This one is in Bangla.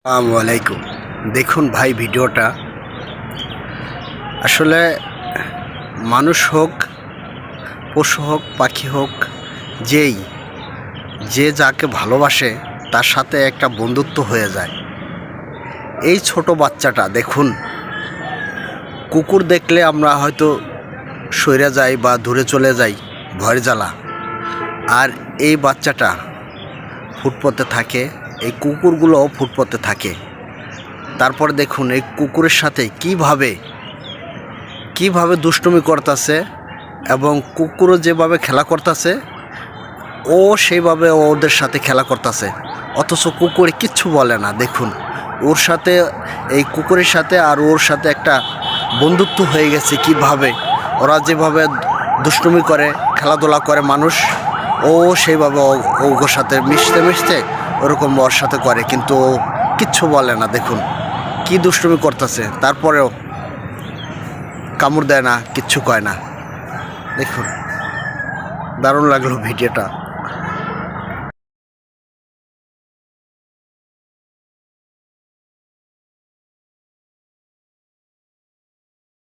আসসালামু আলাইকুম। দেখুন ভাই, ভিডিওটা আসলে মানুষ হোক, পশু হোক, পাখি হোক, যে যাকে ভালোবাসে তার সাথে একটা বন্ধুত্ব হয়ে যায়। এই ছোট বাচ্চাটা দেখুন, কুকুর দেখলে আমরা হয়তো সইরা যাই বা দূরে চলে যাই ভয়ের জ্বালা, আর এই বাচ্চাটা ফুটপথে থাকে, এই কুকুরগুলোও ফুটপথে থাকে। তারপর দেখুন এই কুকুরের সাথে কিভাবে দুষ্টুমি করতেছে, এবং কুকুরও যেভাবে খেলা করতেছে ও সেইভাবে ওদের সাথে খেলা করতেছে, অথচ কুকুরে কিচ্ছু বলে না। দেখুন ওর সাথে, এই কুকুরের সাথে আর ওর সাথে একটা বন্ধুত্ব হয়ে গেছে। কিভাবে ওরা যেভাবে দুষ্টুমি করে, খেলাধুলা করে মানুষ, ও সেইভাবে ওর সাথে মিশতে মিশতে ওরকম ওর সাথে করে, কিন্তু ও কিচ্ছু বলে না। দেখুন কি দুষ্টুমি করতেছে, তারপরেও কামড় দেয় না, কিচ্ছু কয় না। দেখুন, দারুণ লাগলো ভিডিওটা।